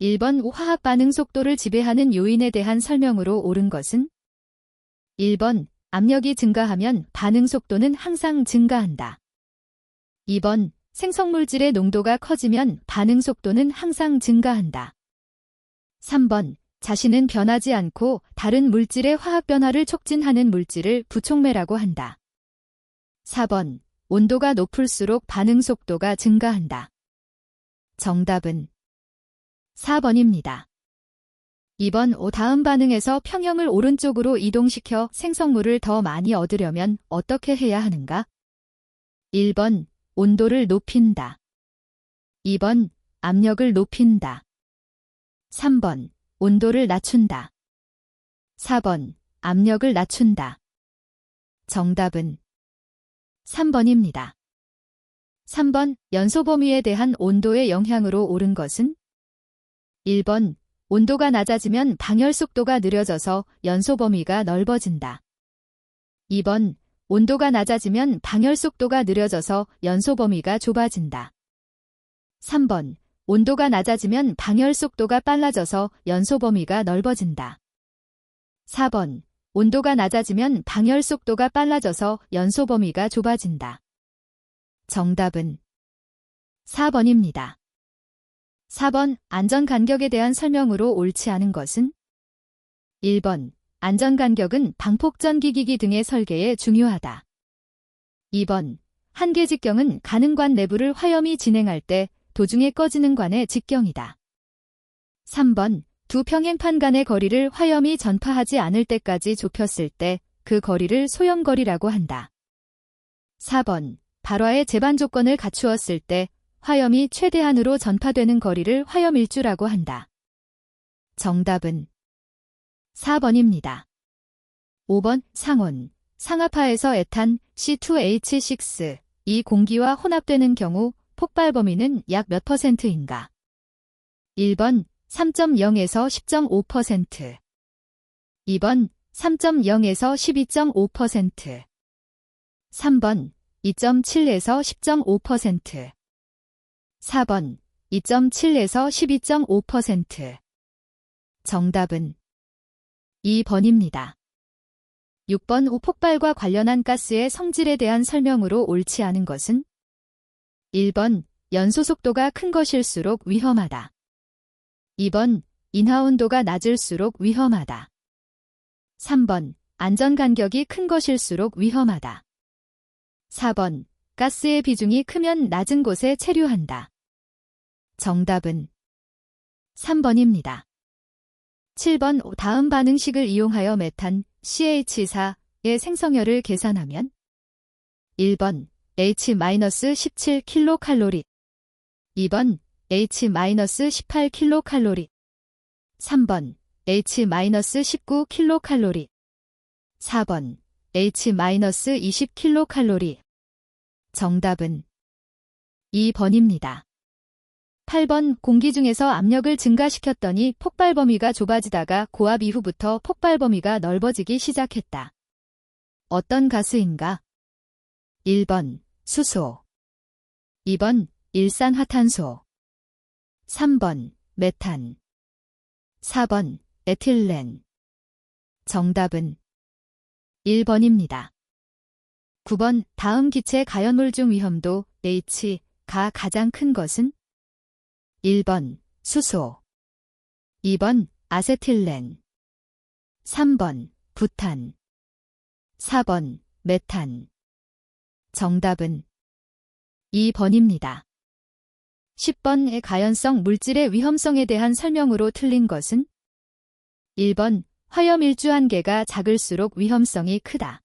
1번 화학 반응 속도를 지배하는 요인에 대한 설명으로 옳은 것은 1번 압력이 증가하면 반응 속도는 항상 증가한다. 2번 생성물질의 농도가 커지면 반응 속도는 항상 증가한다. 3번 자신은 변하지 않고 다른 물질의 화학 변화를 촉진하는 물질을 부촉매라고 한다. 4번 온도가 높을수록 반응 속도가 증가한다. 정답은 4번입니다. 2번 다음 반응에서 평형을 오른쪽으로 이동시켜 생성물을 더 많이 얻으려면 어떻게 해야 하는가? 1번 온도를 높인다. 2번 압력을 높인다. 3번 온도를 낮춘다. 4번 압력을 낮춘다. 정답은 3번입니다. 3번 연소 범위에 대한 온도의 영향으로 옳은 것은 1번 온도가 낮아지면 방열 속도가 느려져서 연소 범위가 넓어진다. 2번 온도가 낮아지면 방열 속도가 느려져서 연소 범위가 좁아진다. 3번 온도가 낮아지면 방열 속도가 빨라져서 연소 범위가 넓어진다. 4번 온도가 낮아지면 방열 속도가 빨라져서 연소 범위가 좁아진다. 정답은 4번입니다. 4번 안전간격에 대한 설명으로 옳지 않은 것은 1번 안전간격은 방폭전기기기 등의 설계에 중요하다. 2번 한계직경은 가능관 내부를 화염이 진행할 때 도중에 꺼지는 관의 직경이다. 3번 두 평행판 간의 거리를 화염이 전파하지 않을 때까지 좁혔을 때 그 거리를 소염거리라고 한다. 4번 발화의 제반 조건을 갖추었을 때 화염이 최대한으로 전파되는 거리를 화염일주라고 한다. 정답은 4번입니다. 5번 상온, 상압하에서 에탄 C2H6, 이 공기와 혼합되는 경우 폭발 범위는 약 몇 %인가? 1번 3.0에서 10.5%, 2번 3.0에서 12.5%, 3번 2.7에서 10.5%, 4번 2.7에서 12.5%. 정답은 2번입니다. 6번 폭발과 관련한 가스의 성질에 대한 설명으로 옳지 않은 것은 1번 연소 속도가 큰 것일수록 위험하다. 2번 인하온도가 낮을수록 위험하다. 3번 안전간격이 큰 것일수록 위험하다. 4번 가스의 비중이 크면 낮은 곳에 체류한다. 정답은 3번입니다. 7번 다음 반응식을 이용하여 메탄 CH4의 생성열을 계산하면 1번 H-17kcal, 2번 H-18kcal, 3번 H-19kcal, 4번 H-20kcal. 정답은 2번입니다. 8번 공기 중에서 압력을 증가시켰더니 폭발 범위가 좁아지다가 고압 이후부터 폭발 범위가 넓어지기 시작했다. 어떤 가스인가? 1번 수소, 2번 일산화탄소, 3번 메탄, 4번 에틸렌. 정답은 1번입니다. 9번 다음 기체 가연물 중 위험도 H가 가장 큰 것은 1번 수소, 2번 아세틸렌, 3번 부탄, 4번 메탄. 정답은 2번입니다. 10번의 가연성 물질의 위험성에 대한 설명으로 틀린 것은 1번 화염 일주 한계가 작을수록 위험성이 크다.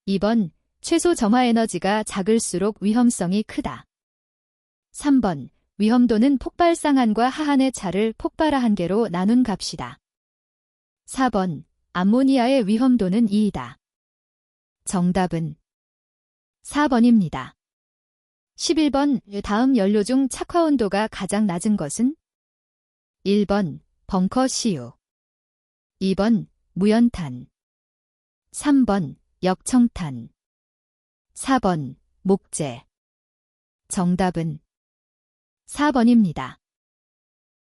2번 최소 점화 에너지가 작을수록 위험성이 크다. 3번 위험도는 폭발상한과 하한의 차를 폭발화 한계로 나눈 값이다. 4번 암모니아의 위험도는 2이다. 정답은 4번입니다. 11번 다음 연료 중 착화 온도가 가장 낮은 것은 1번 벙커 CU, 2번 무연탄, 3번 역청탄, 4번 목재. 정답은 4번입니다.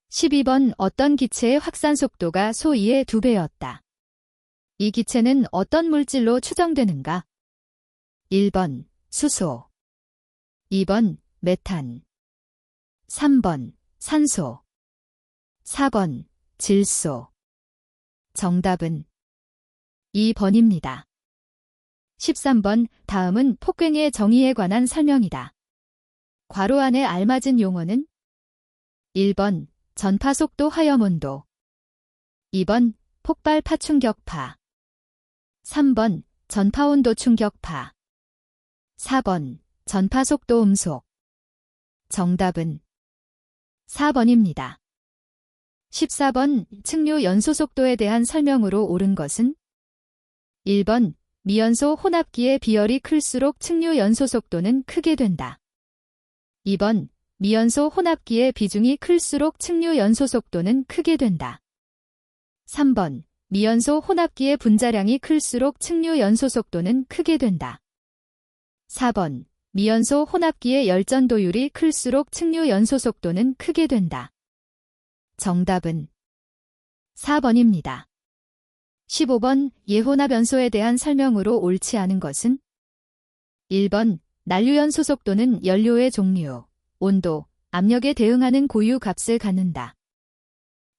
12번 어떤 기체의 확산 속도가 소2의 2배였다. 이 기체는 어떤 물질로 추정되는가? 1번 수소, 2번 메탄, 3번 산소, 4번 질소. 정답은 2번입니다. 13번 다음은 폭괭의 정의에 관한 설명이다. 괄호 안에 알맞은 용어는 1번 전파속도 화염온도, 2번 폭발 파충격파, 3번 전파온도 충격파, 4번 전파속도 음속. 정답은 4번입니다. 14번 측류 연소속도에 대한 설명으로 옳은 것은 1번 미연소 혼합기의 비열이 클수록 측류 연소속도는 크게 된다. 2번 미연소 혼합기의 비중이 클수록 측류 연소속도는 크게 된다. 3번 미연소 혼합기의 분자량이 클수록 측류 연소속도는 크게 된다. 4번 미연소 혼합기의 열전도율이 클수록 측류 연소속도는 크게 된다. 정답은 4번입니다. 15번 예혼합연소에 대한 설명으로 옳지 않은 것은 1번 난류연소속도는 연료의 종류, 온도, 압력에 대응하는 고유 값을 갖는다.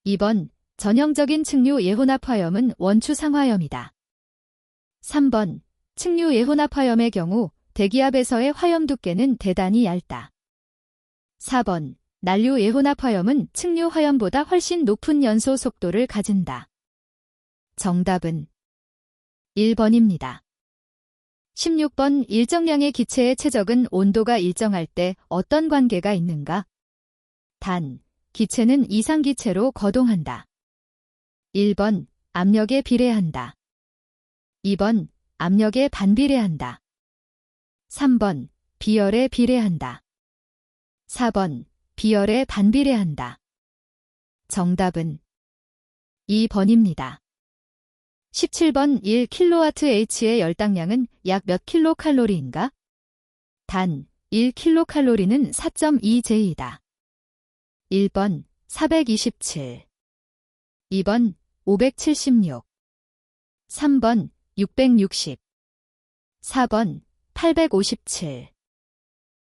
2번 전형적인 측류 예혼합화염은 원추상화염이다. 3번 측류 예혼합화염의 경우 대기압에서의 화염 두께는 대단히 얇다. 4번 난류 예혼합화염은 측류 화염보다 훨씬 높은 연소 속도를 가진다. 정답은 1번입니다. 16번 일정량의 기체의 최적은 온도가 일정할 때 어떤 관계가 있는가? 단, 기체는 이상기체로 거동한다. 1번 압력에 비례한다. 2번 압력에 반비례한다. 3번 비열에 비례한다. 4번 비열에 반비례한다. 정답은 2번입니다. 17번 1kWh의 열당량은 약 몇 킬로칼로리인가? 단, 1kcal는 4.2J이다. 1번 427, 2번 576, 3번 660, 4번 857.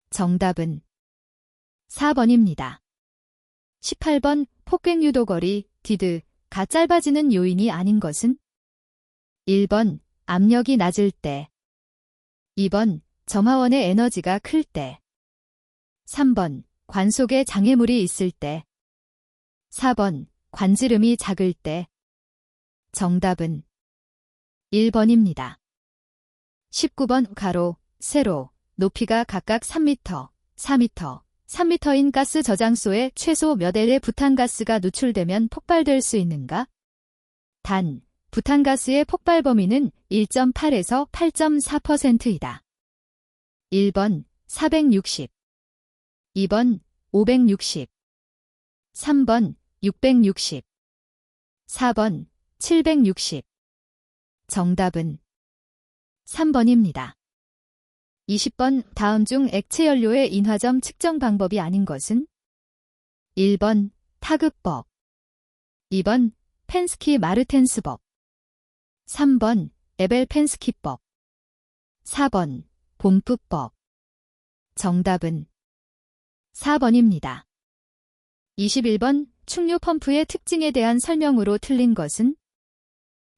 정답은 4번입니다. 18번 폭괭 유도거리, 디드가 짧아지는 요인이 아닌 것은 1번 압력이 낮을 때, 2번 점화원의 에너지가 클 때, 3번 관 속에 장애물이 있을 때, 4번 관지름이 작을 때. 정답은 1번입니다. 19번 가로, 세로, 높이가 각각 3m, 4m, 3m인 가스 저장소에 최소 몇 L의 부탄가스가 누출되면 폭발될 수 있는가? 단, 부탄가스의 폭발 범위는 1.8에서 8.4%이다. 1번 460, 2번 560, 3번 660, 4번 760. 정답은 3번입니다. 20번 다음 중 액체 연료의 인화점 측정 방법이 아닌 것은 1번 타그법, 2번 펜스키-마르텐스법, 3번 에벨-펜스키법, 4번 봄프법. 정답은 4번입니다. 21번 충류 펌프의 특징에 대한 설명으로 틀린 것은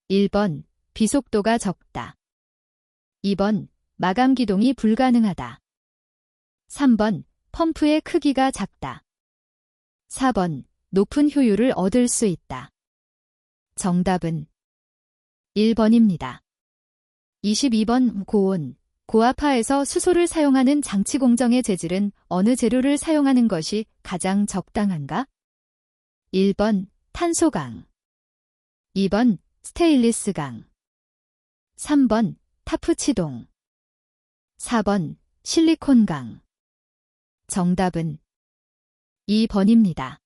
1번 비속도가 적다, 2번 마감 기동이 불가능하다, 3번 펌프의 크기가 작다, 4번 높은 효율을 얻을 수 있다. 정답은 1번입니다. 22번 고온, 고압하에서 수소를 사용하는 장치 공정의 재질은 어느 재료를 사용하는 것이 가장 적당한가? 1번 탄소강, 2번 스테인리스강, 3번 타프치동, 4번 실리콘강. 정답은 2번입니다.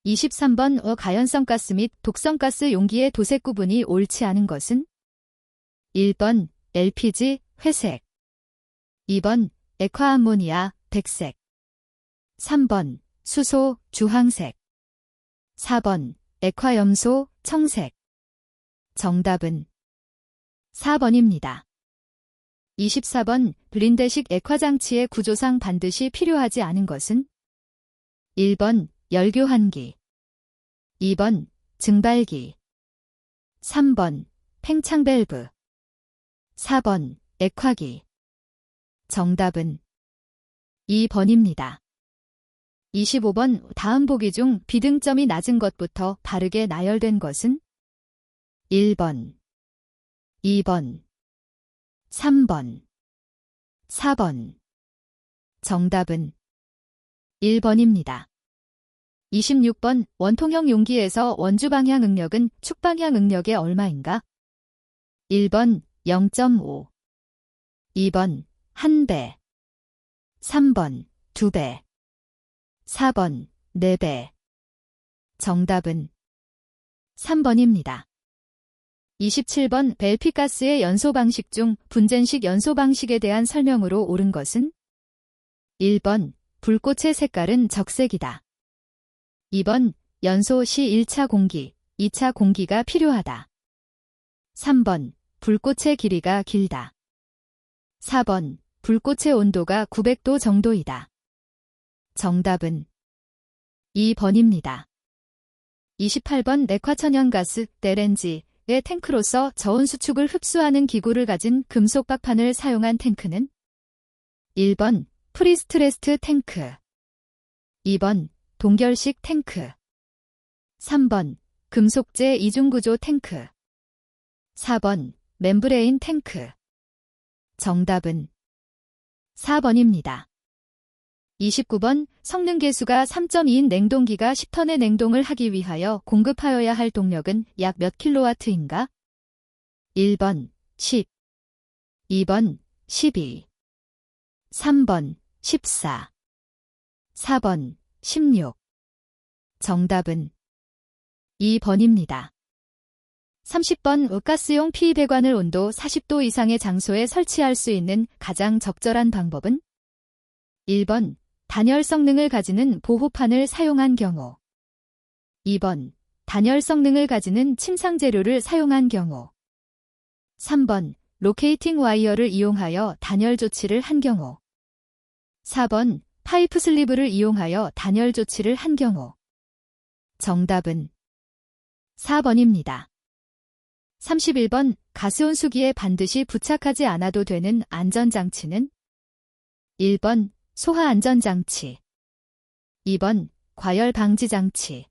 23번 가연성 가스 및 독성 가스 용기의 도색 구분이 옳지 않은 것은 1번 LPG 회색, 2번 액화암모니아 백색, 3번 수소 주황색. 4번 액화염소, 청색. 정답은 4번입니다. 24번 블린대식 액화장치의 구조상 반드시 필요하지 않은 것은 1번 열교환기, 2번 증발기, 3번 팽창밸브, 4번 액화기. 정답은 2번입니다. 25번 다음 보기 중 비등점이 낮은 것부터 바르게 나열된 것은 1번, 2번, 3번, 4번. 정답은 1번입니다. 26번 원통형 용기에서 원주 방향 응력은 축 방향 응력의 얼마인가? 1번 0.5, 2번 1배, 3번 2배, 4번 4배. 정답은 3번입니다. 27번 LP가스의 연소 방식 중 분전식 연소 방식에 대한 설명으로 옳은 것은 1번 불꽃의 색깔은 적색이다. 2번 연소 시 1차 공기, 2차 공기가 필요하다. 3번 불꽃의 길이가 길다. 4번 불꽃의 온도가 900도 정도이다. 정답은 2번입니다. 28번 액화천연가스 LNG의 탱크로서 저온 수축을 흡수하는 기구를 가진 금속 박판을 사용한 탱크는 1번 프리스트레스트 탱크, 2번 동결식 탱크, 3번 금속재 이중구조 탱크, 4번 멤브레인 탱크. 정답은 4번입니다. 29번 성능계수가 3.2인 냉동기가 10톤의 냉동을 하기 위하여 공급하여야 할 동력은 약 몇 킬로와트인가? 1번 10, 2번 12, 3번 14, 4번 16. 정답은 2번입니다. 30번 가스용 피배관을 온도 40도 이상의 장소에 설치할 수 있는 가장 적절한 방법은 1번 단열 성능을 가지는 보호판을 사용한 경우, 2번 단열 성능을 가지는 침상 재료를 사용한 경우, 3번 로케이팅 와이어를 이용하여 단열 조치를 한 경우, 4번 파이프 슬리브를 이용하여 단열 조치를 한 경우. 정답은 4번입니다. 31번 가스온수기에 반드시 부착하지 않아도 되는 안전장치는 1번 소화안전장치, 2번 과열방지장치,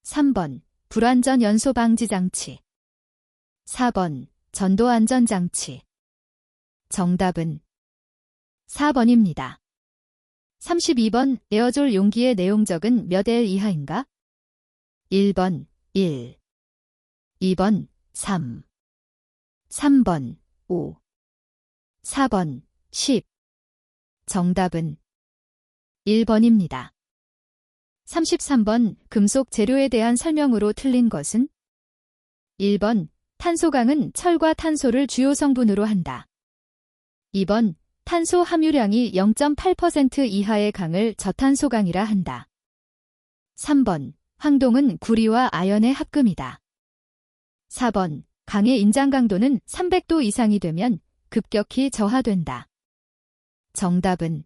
3번 불완전 연소방지장치, 4번 전도안전장치. 정답은 4번입니다. 32번 에어졸 용기의 내용적은 몇 L 이하인가? 1번 1, 2번 3, 3번 5, 4번 10. 정답은 1번입니다. 33번 금속 재료에 대한 설명으로 틀린 것은 1번 탄소강은 철과 탄소를 주요 성분으로 한다. 2번 탄소 함유량이 0.8% 이하의 강을 저탄소강이라 한다. 3번 황동은 구리와 아연의 합금이다. 4번 강의 인장 강도는 300도 이상이 되면 급격히 저하된다. 정답은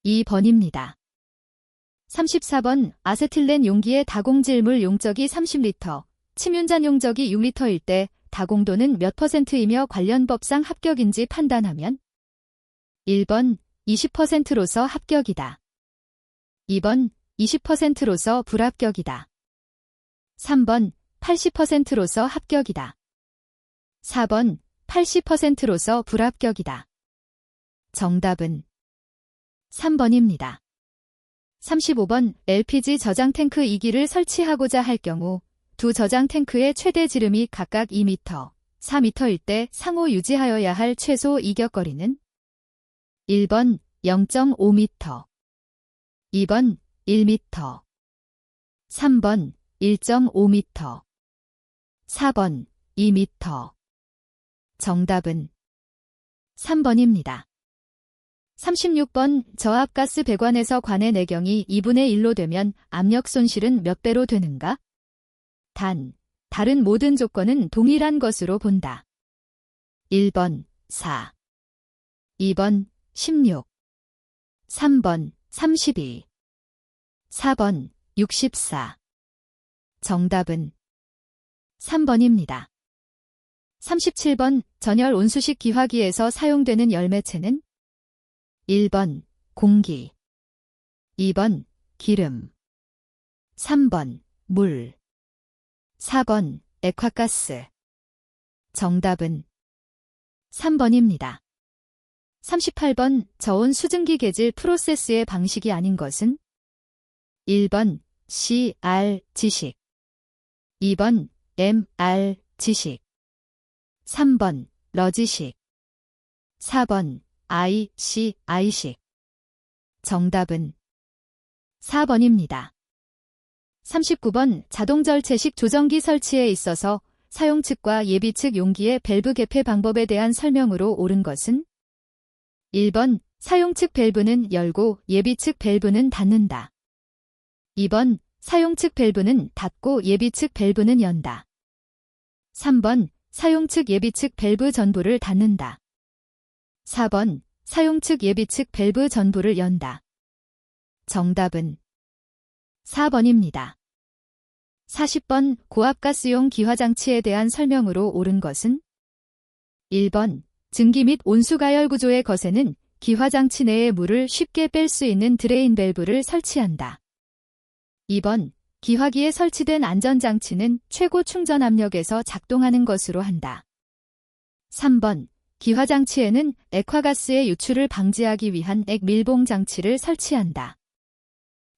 2번입니다. 34번 아세틸렌 용기의 다공질물 용적이 30리터, 침윤잔 용적이 6리터일 때 다공도는 몇 %이며 관련 법상 합격인지 판단하면 1번 20%로서 합격이다. 2번 20%로서 불합격이다. 3번 80%로서 합격이다. 4번 80%로서 불합격이다. 정답은 3번입니다. 35번 LPG 저장 탱크 2기를 설치하고자 할 경우 두 저장 탱크의 최대 지름이 각각 2m, 4m일 때 상호 유지하여야 할 최소 이격거리는 1번 0.5m, 2번 1m, 3번 1.5m, 4번 2m. 정답은 3번입니다. 36번 저압가스 배관에서 관의 내경이 2분의 1로 되면 압력 손실은 몇 배로 되는가? 단, 다른 모든 조건은 동일한 것으로 본다. 1번 4, 2번 16, 3번 32, 4번 64. 정답은 3번입니다. 37번 전열 온수식 기화기에서 사용되는 열매체는 1번 공기, 2번 기름, 3번 물, 4번 액화가스. 정답은 3번입니다. 38번 저온 수증기 개질 프로세스의 방식이 아닌 것은 1번 CR 지식, 2번 MR 지식, 3번 러지식, 4번 ICI식. 정답은 4번입니다. 39번 자동절체식 조정기 설치에 있어서 사용 측과 예비 측 용기의 밸브 개폐 방법에 대한 설명으로 옳은 것은 1번 사용 측 밸브는 열고 예비 측 밸브는 닫는다. 2번 사용 측 밸브는 닫고 예비 측 밸브는 연다. 3번 사용 측 예비 측 밸브 전부를 닫는다. 4번 사용 측 예비 측 밸브 전부를 연다. 정답은 4번입니다. 40번 고압가스용 기화장치에 대한 설명으로 옳은 것은 1번 증기 및 온수가열 구조의 거세는 기화장치 내의 물을 쉽게 뺄 수 있는 드레인 밸브를 설치한다. 2번 기화기에 설치된 안전장치는 최고 충전 압력에서 작동하는 것으로 한다. 3번 기화장치에는 액화가스의 유출을 방지하기 위한 액밀봉 장치를 설치한다.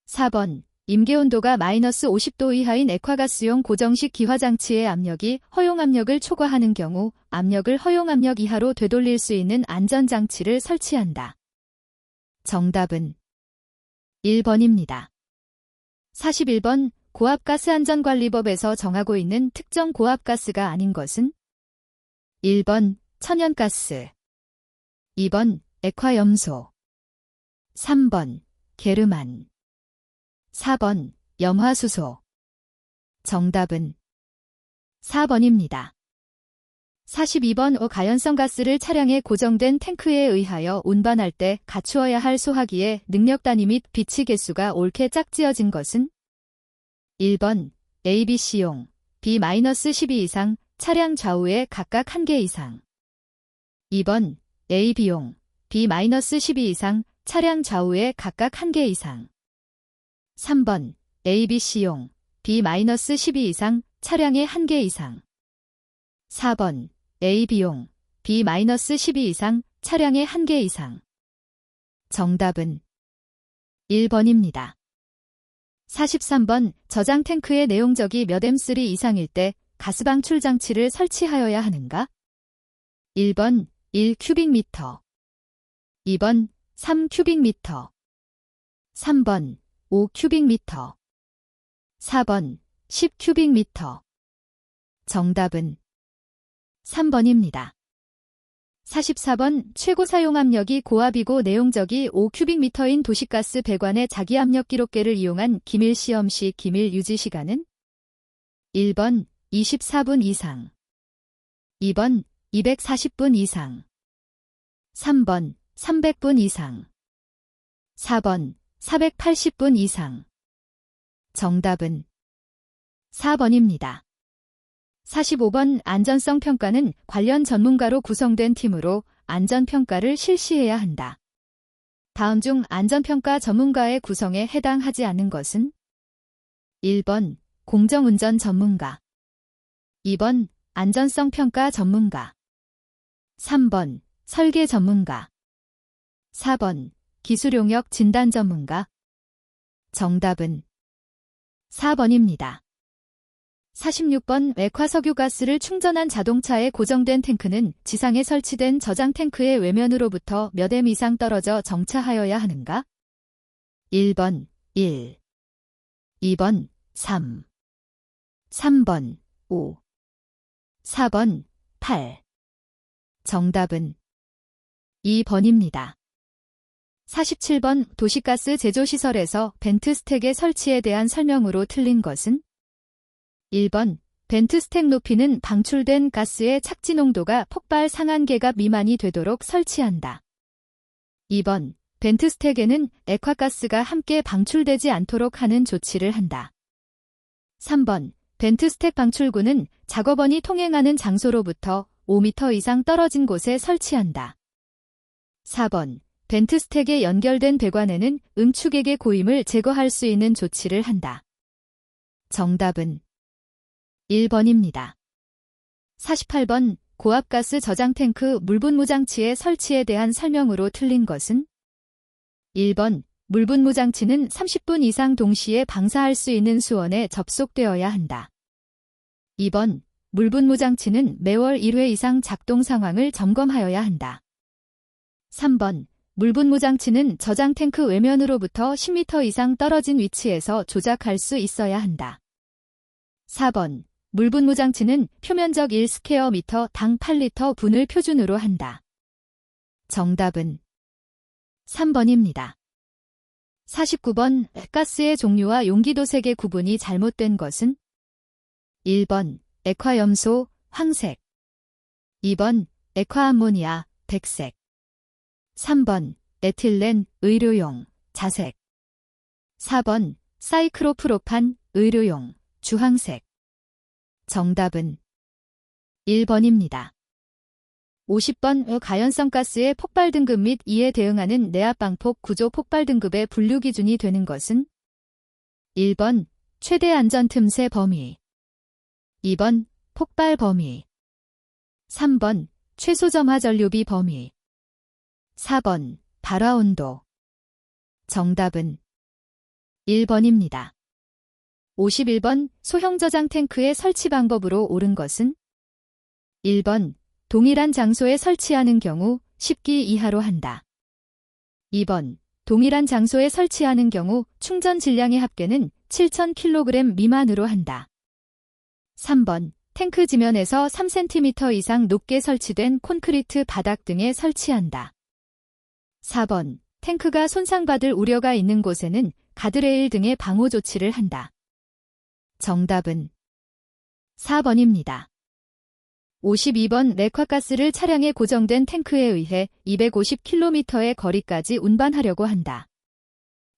4번 임계온도가 마이너스 50도 이하인 액화가스용 고정식 기화장치의 압력이 허용압력을 초과하는 경우 압력을 허용압력 이하로 되돌릴 수 있는 안전장치를 설치한다. 정답은 1번입니다. 41번 고압가스안전관리법에서 정하고 있는 특정 고압가스가 아닌 것은 1번 천연가스, 2번 액화염소, 3번 게르만, 4번 염화수소. 정답은 4번입니다. 42번 가연성 가스를 차량의 고정된 탱크에 의하여 운반할 때 갖추어야 할 소화기의 능력 단위 및 비치 개수가 옳게 짝지어진 것은 1번 ABC용 B-12 이상 차량 좌우에 각각 1개 이상, 2번 AB용 B-12 이상 차량 좌우에 각각 1개 이상, 3번 ABC용 B-12 이상 차량에 1개 이상, 4번 AB용 B-12 이상 차량에 1개 이상. 정답은 1번입니다. 43번 저장 탱크의 내용적이 몇 M3 이상일 때 가스 방출 장치를 설치하여야 하는가? 1번 1큐빅미터, 2번 3큐빅미터, 3번 5큐빅미터, 4번 10큐빅미터. 정답은 3번입니다. 44번 최고 사용압력이 고압이고 내용적이 5큐빅미터인 도시가스 배관의 자기압력 기록계를 이용한 기밀 시험 시 기밀 유지 시간은 1번 24분 이상, 2번 240분 이상, 3번 300분 이상, 4번 480분 이상. 정답은 4번입니다. 45번 안전성 평가는 관련 전문가로 구성된 팀으로 안전평가를 실시해야 한다. 다음 중 안전평가 전문가의 구성에 해당하지 않는 것은 1번 공정운전 전문가, 2번 안전성 평가 전문가, 3번 설계 전문가, 4번 기술용역 진단 전문가. 정답은 4번입니다. 46번 액화석유가스를 충전한 자동차의 고정된 탱크는 지상에 설치된 저장 탱크의 외면으로부터 몇 M 이상 떨어져 정차하여야 하는가? 1번 1, 2번 3, 3번 5, 4번 8. 정답은 2번입니다. 47번 도시가스 제조시설에서 벤트 스택의 설치에 대한 설명으로 틀린 것은? 1번 벤트 스택 높이는 방출된 가스의 착지 농도가 폭발 상한계가 미만이 되도록 설치한다. 2번 벤트 스택에는 액화가스가 함께 방출되지 않도록 하는 조치를 한다. 3번 벤트 스택 방출구는 작업원이 통행하는 장소로부터 5m 이상 떨어진 곳에 설치한다. 4번 벤트 스택에 연결된 배관에는 응축액의 고임을 제거할 수 있는 조치를 한다. 정답은 1번입니다. 48번 고압가스 저장 탱크 물분무 장치의 설치에 대한 설명으로 틀린 것은? 1번 물분무 장치는 30분 이상 동시에 방사할 수 있는 수원에 접속되어야 한다. 2번 물분무 장치는 매월 1회 이상 작동 상황을 점검하여야 한다. 3번 물분무 장치는 저장 탱크 외면으로부터 10m 이상 떨어진 위치에서 조작할 수 있어야 한다. 4번 물분무 장치는 표면적 1스퀘어미터당 8리터 분을 표준으로 한다. 정답은 3번입니다. 49번 가스의 종류와 용기 도색의 구분이 잘못된 것은? 1번 액화염소 황색, 2번 액화암모니아 백색, 3번 에틸렌 의료용 자색, 4번 사이크로프로판 의료용 주황색. 정답은 1번입니다. 50번 가연성 가스의 폭발 등급 및 이에 대응하는 내압방폭 구조 폭발 등급의 분류 기준이 되는 것은? 1번 최대 안전 틈새 범위, 2번 폭발 범위, 3번 최소 점화 전류비 범위, 4번 발화 온도. 정답은 1번입니다. 51번 소형 저장 탱크의 설치 방법으로 옳은 것은? 1번 동일한 장소에 설치하는 경우 10기 이하로 한다. 2번 동일한 장소에 설치하는 경우 충전 질량의 합계는 7,000kg 미만으로 한다. 3번 탱크 지면에서 3cm 이상 높게 설치된 콘크리트 바닥 등에 설치한다. 4번 탱크가 손상받을 우려가 있는 곳에는 가드레일 등의 방호 조치를 한다. 정답은 4번입니다. 52번 액화가스를 차량에 고정된 탱크에 의해 250km의 거리까지 운반하려고 한다.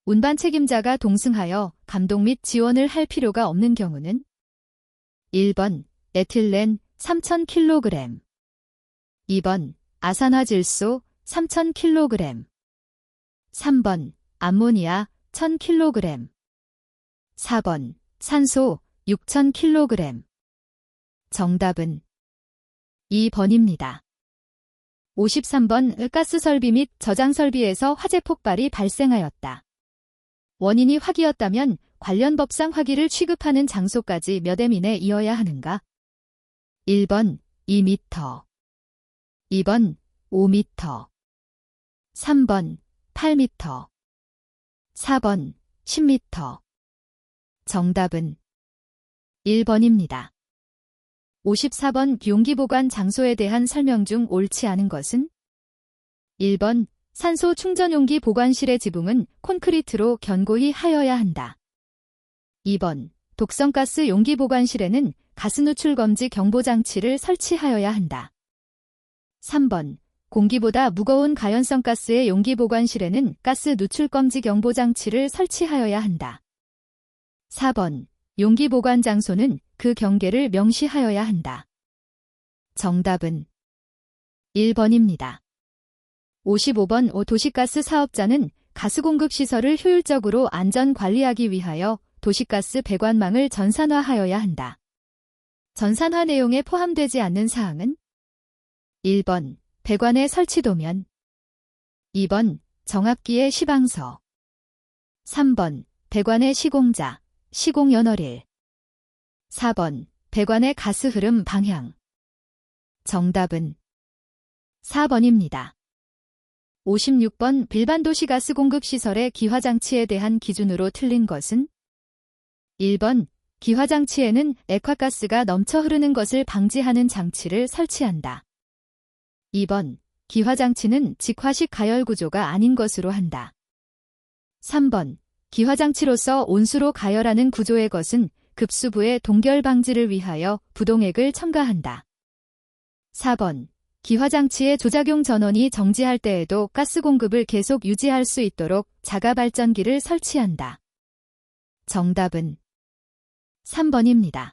운반 책임자가 동승하여 감독 및 지원을 할 필요가 없는 경우는? 1번 에틸렌 3,000kg, 2번 아산화질소 3,000kg, 3번 암모니아 1,000kg, 4번 산소 6,000kg. 정답은 2번입니다. 53번 가스 설비 및 저장 설비에서 화재 폭발이 발생하였다. 원인이 화기였다면 관련 법상 화기를 취급하는 장소까지 몇 m 이내 이어야 하는가? 1번 2m, 2번 5m, 3번 8m, 4번 10m. 정답은 1번입니다. 54번 용기 보관 장소에 대한 설명 중 옳지 않은 것은? 1번 산소 충전 용기 보관실의 지붕은 콘크리트로 견고히 하여야 한다. 2번 독성가스 용기 보관실에는 가스 누출 검지 경보 장치를 설치하여야 한다. 3번 공기보다 무거운 가연성 가스의 용기 보관실에는 가스 누출 검지 경보 장치를 설치하여야 한다. 4번 용기 보관 장소는 그 경계를 명시하여야 한다. 정답은 1번입니다. 55번 도시가스 사업자는 가스 공급 시설을 효율적으로 안전 관리하기 위하여 도시가스 배관망을 전산화하여야 한다. 전산화 내용에 포함되지 않는 사항은? 1번 배관의 설치 도면, 2번 정압기의 시방서, 3번 배관의 시공자, 시공연월일, 4번 배관의 가스 흐름 방향. 정답은 4번입니다. 56번 일반 도시가스 공급 시설의 기화장치에 대한 기준으로 틀린 것은? 1번 기화장치에는 액화가스가 넘쳐 흐르는 것을 방지하는 장치를 설치한다. 2번 기화장치는 직화식 가열 구조가 아닌 것으로 한다. 3번. 기화장치로서 온수로 가열하는 구조의 것은 급수부의 동결 방지를 위하여 부동액을 첨가한다. 4번. 기화장치의 조작용 전원이 정지할 때에도 가스 공급을 계속 유지할 수 있도록 자가 발전기를 설치한다. 정답은 3번입니다.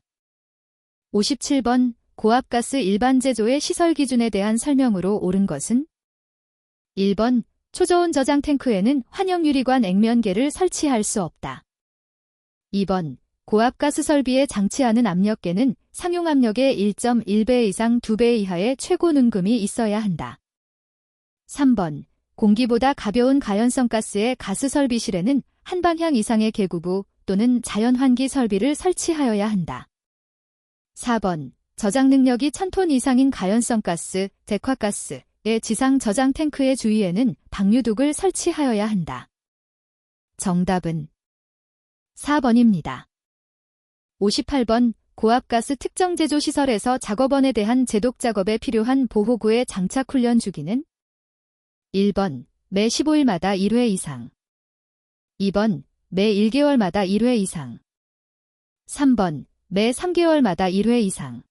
57번. 고압가스 일반 제조의 시설 기준에 대한 설명으로 옳은 것은 1번. 초저온 저장 탱크에는 환형 유리관 액면계를 설치할 수 없다. 2번. 고압가스 설비에 장치하는 압력계는 상용 압력의 1.1배 이상 2배 이하의 최고 눈금이 있어야 한다. 3번. 공기보다 가벼운 가연성 가스의 가스 설비실에는 한 방향 이상의 계구부 또는 자연환기 설비를 설치하여야 한다. 4번. 저장 능력이 1000톤 이상인 가연성 가스, 데화가스의 지상 저장 탱크의 주위에는 방류둑을 설치하여야 한다. 정답은 4번입니다. 58번. 고압가스 특정 제조 시설에서 작업원에 대한 제독 작업에 필요한 보호구의 장착 훈련 주기는 1번. 매 15일마다 1회 이상. 2번. 매 1개월마다 1회 이상. 3번. 매 3개월마다 1회 이상.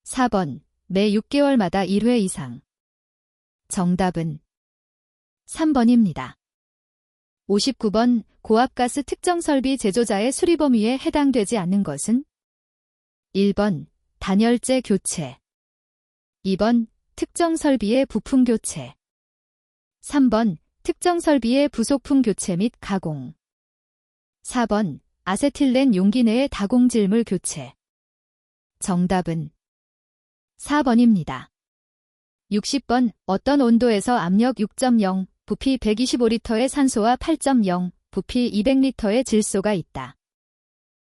4번. 매 6개월마다 1회 이상. 정답은 3번입니다. 59번. 고압가스 특정 설비 제조자의 수리 범위에 해당되지 않는 것은 1번. 단열재 교체. 2번. 특정 설비의 부품 교체. 3번. 특정 설비의 부속품 교체 및 가공. 4번. 아세틸렌 용기 내의 다공질물 교체. 정답은 4번입니다. 60번. 어떤 온도에서 압력 6.0, 부피 125리터의 산소와 8.0, 부피 200리터의 질소가 있다.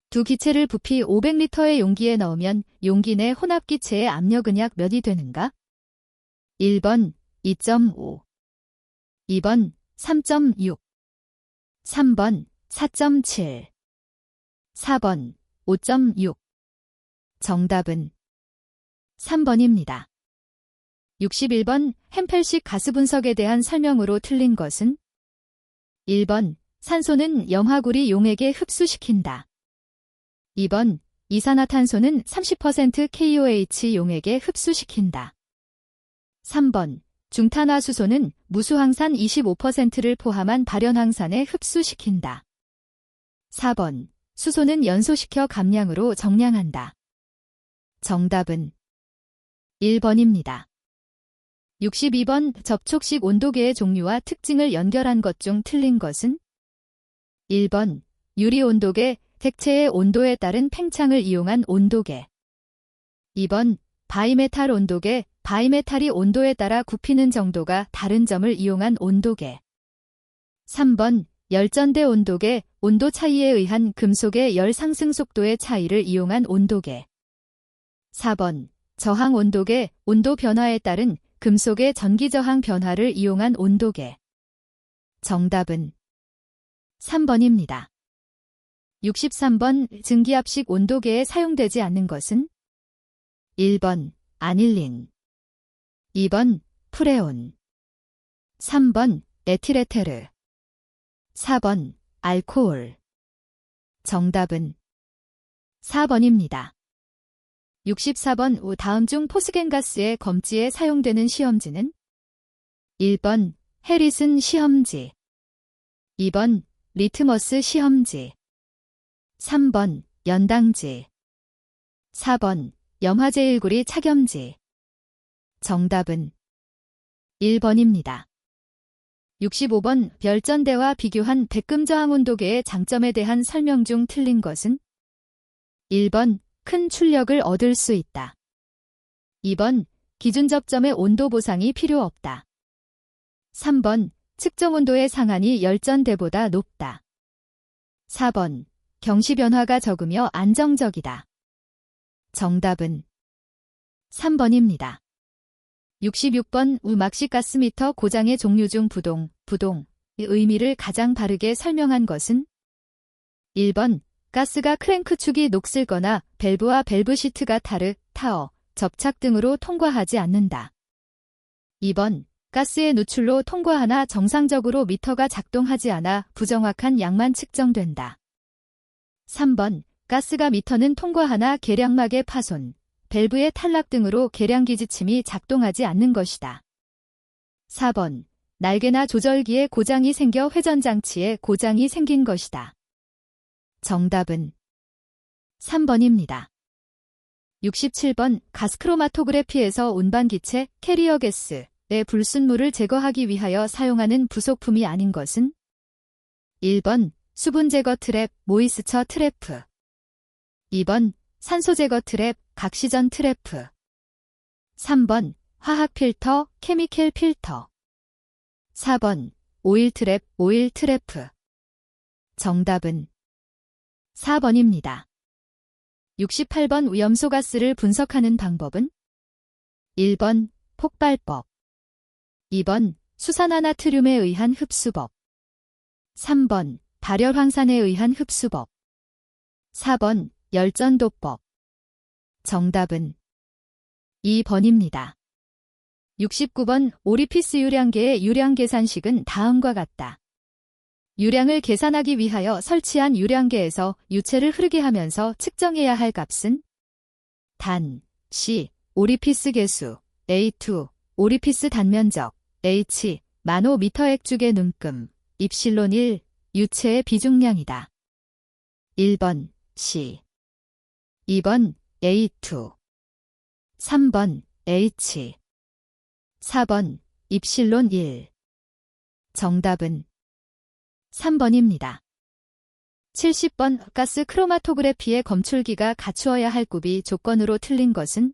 두 기체를 부피 500리터의 용기에 넣으면 용기 내 혼합기체의 압력은 약 몇이 되는가? 1번 2.5, 2번 3.6, 3번 4.7, 4번 5.6. 정답은 3번입니다. 61번. 햄펠식 가스 분석에 대한 설명으로 틀린 것은 1번. 산소는 염화구리 용액에 흡수시킨다. 2번. 이산화탄소는 30% KOH 용액에 흡수시킨다. 3번. 중탄화수소는 무수황산 25%를 포함한 발연황산에 흡수시킨다. 4번. 수소는 연소시켜 감량으로 정량한다. 정답은 1번입니다. 62번. 접촉식 온도계의 종류와 특징을 연결한 것 중 틀린 것은 1번. 유리 온도계, 객체의 온도에 따른 팽창을 이용한 온도계. 2번. 바이메탈 온도계, 바이메탈이 온도에 따라 굽히는 정도가 다른 점을 이용한 온도계. 3번. 열전대 온도계, 온도 차이에 의한 금속의 열 상승 속도의 차이를 이용한 온도계. 4번. 저항 온도계, 온도 변화에 따른 금속의 전기 저항 변화를 이용한 온도계. 정답은 3번입니다. 63번. 증기압식 온도계에 사용되지 않는 것은 1번. 아닐린, 2번. 프레온, 3번. 에틸에테르, 4번. 알코올. 정답은 4번입니다. 64번. 다음 중 포스겐가스의 검지에 사용되는 시험지는 1번. 해리슨 시험지, 2번. 리트머스 시험지, 3번. 연당지, 4번. 염화제일구리 착염지. 정답은 1번입니다. 65번. 별전대와 비교한 백금저항 온도계의 장점에 대한 설명 중 틀린 것은 1번. 큰 출력을 얻을 수 있다. 2번. 기준 접점의 온도 보상이 필요 없다. 3번. 측정 온도의 상한이 열전대보다 높다. 4번. 경시 변화가 적으며 안정적이다. 정답은 3번입니다. 66번. 막식 가스미터 고장의 종류 중 부동의 의미를 가장 바르게 설명한 것은 1번. 가스가 크랭크 축이 녹슬거나 밸브와 밸브 시트가 타워, 접착 등으로 통과하지 않는다. 2번, 가스의 누출로 통과하나 정상적으로 미터가 작동하지 않아 부정확한 양만 측정된다. 3번, 가스가 미터는 통과하나 계량막의 파손, 밸브의 탈락 등으로 계량기 지침이 작동하지 않는 것이다. 4번, 날개나 조절기에 고장이 생겨 회전장치에 고장이 생긴 것이다. 정답은 3번입니다. 67번, 가스크로마토그래피에서 운반기체 캐리어 가스의 불순물을 제거하기 위하여 사용하는 부속품이 아닌 것은 1번, 수분 제거 트랩, 모이스처 트래프. 2번, 산소 제거 트랩, 각시전 트래프. 3번, 화학 필터, 케미컬 필터. 4번, 오일 트랩, 오일 트래프. 정답은 4번입니다. 68번, 염소 가스를 분석하는 방법은 1번, 폭발법. 2번, 수산화나트륨에 의한 흡수법. 3번, 발열 황산에 의한 흡수법. 4번, 열전도법. 정답은 2번입니다. 69번, 오리피스 유량계의 유량 계산식은 다음과 같다. 유량을 계산하기 위하여 설치한 유량계에서 유체를 흐르게 하면서 측정해야 할 값은 단, C, 오리피스 계수, A2, 오리피스 단면적, H, 마노미터 액축의 눈금, 입실론 1, 유체의 비중량이다. 1번, C. 2번, A2. 3번, H. 4번, 입실론 1. 정답은 3번입니다. 70번, 가스 크로마토그래피의 검출기가 갖추어야 할 굽이 조건으로 틀린 것은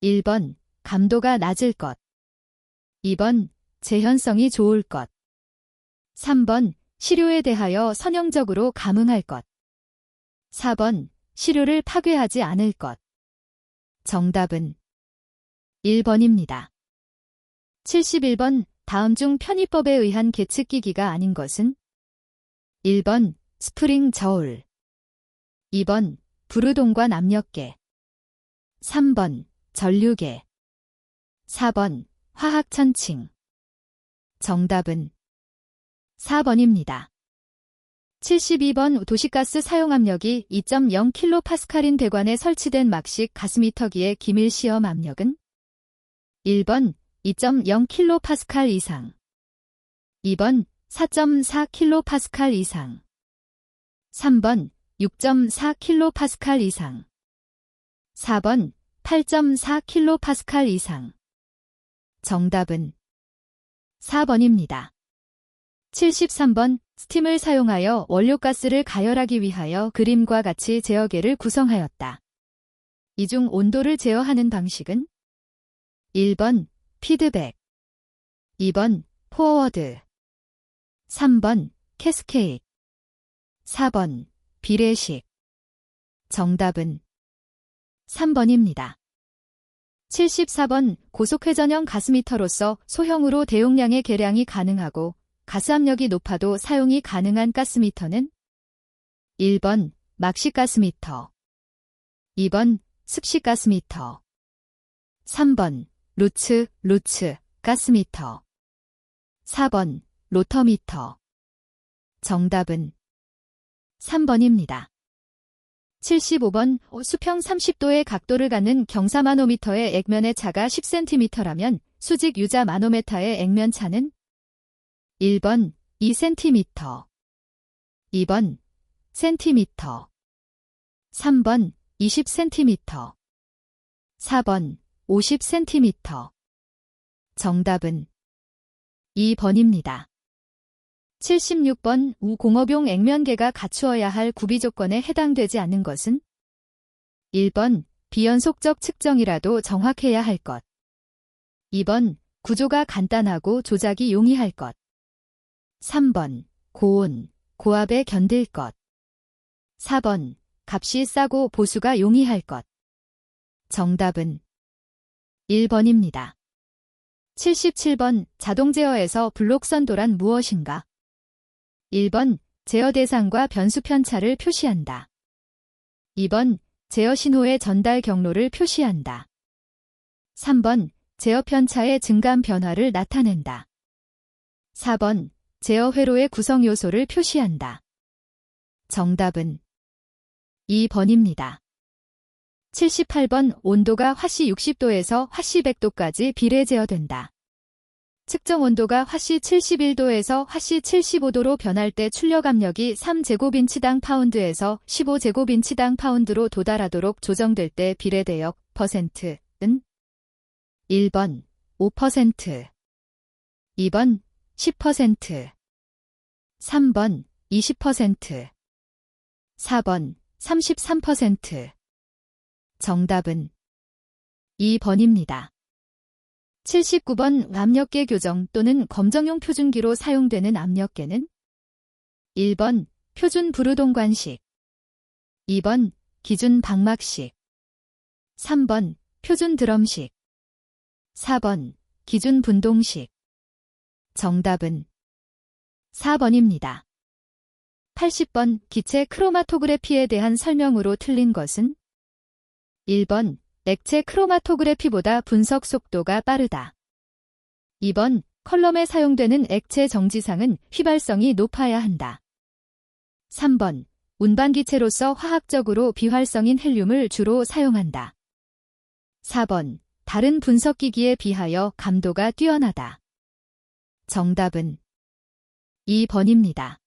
1번, 감도가 낮을 것. 2번, 재현성이 좋을 것. 3번, 시료에 대하여 선형적으로 감응할 것. 4번, 시료를 파괴하지 않을 것. 정답은 1번입니다. 71번, 다음 중 편의법에 의한 계측기기가 아닌 것은 1번, 스프링 저울. 2번, 부르동관 압력계. 3번, 전류계. 4번, 화학천칭. 정답은 4번입니다. 72번, 도시가스 사용압력이 2.0kPa인 대관에 설치된 막식 가스미터기의 기밀 시험 압력은 1번, 2.0kPa 이상. 2번, 4.4kPa 이상. 3번, 6.4kPa 이상. 4번, 8.4kPa 이상. 정답은 4번입니다. 73번, 스팀을 사용하여 원료가스를 가열하기 위하여 그림과 같이 제어계를 구성하였다. 이 중 온도를 제어하는 방식은 1번, 피드백. 2번, 포워드. 3번, 캐스케이드. 4번, 비례식. 정답은 3번입니다. 74번, 고속회전형 가스미터로서 소형으로 대용량의 계량이 가능하고 가스압력이 높아도 사용이 가능한 가스미터는 1번, 막식가스미터. 2번, 습식가스미터. 3번, 루츠 가스미터. 4번, 로터미터. 정답은 3번입니다. 75번, 수평 30도의 각도를 갖는 경사마노미터의 액면의 차가 10cm라면 수직 유자 마노메타의 액면 차는 1번, 2cm. 2번, cm. 3번, 20cm. 4번, 50cm. 정답은 2번입니다. 76번, 공업용 액면계가 갖추어야 할 구비 조건에 해당되지 않는 것은 1번, 비연속적 측정이라도 정확해야 할 것. 2번, 구조가 간단하고 조작이 용이할 것. 3번, 고온, 고압에 견딜 것. 4번, 값이 싸고 보수가 용이할 것. 정답은 1번입니다. 77번, 자동 제어에서 블록 선도란 무엇인가? 1번, 제어 대상과 변수 편차를 표시한다. 2번, 제어 신호의 전달 경로를 표시한다. 3번, 제어 편차의 증감 변화를 나타낸다. 4번, 제어 회로의 구성 요소를 표시한다. 정답은 2번입니다. 78번, 온도가 화씨 60도에서 화씨 100도까지 비례 제어된다. 측정 온도가 화씨 71도에서 화씨 75도로 변할 때 출력 압력이 3제곱인치당 파운드에서 15제곱인치당 파운드로 도달하도록 조정될 때 비례 대역 %는 1번 5%, 2번 10%, 3번 20%, 4번 33%. 정답은 2번입니다. 79번, 압력계 교정 또는 검정용 표준기로 사용되는 압력계는 1번 표준 부르동관식, 2번 기준 방막식, 3번 표준 드럼식, 4번 기준 분동식. 정답은 4번입니다. 80번, 기체 크로마토그래피에 대한 설명으로 틀린 것은 1번 액체 크로마토그래피보다 분석 속도가 빠르다. 2번 컬럼에 사용되는 액체 정지상은 휘발성이 높아야 한다. 3번 운반기체로서 화학적으로 비활성인 헬륨을 주로 사용한다. 4번 다른 분석기기에 비하여 감도가 뛰어나다. 정답은 2번입니다.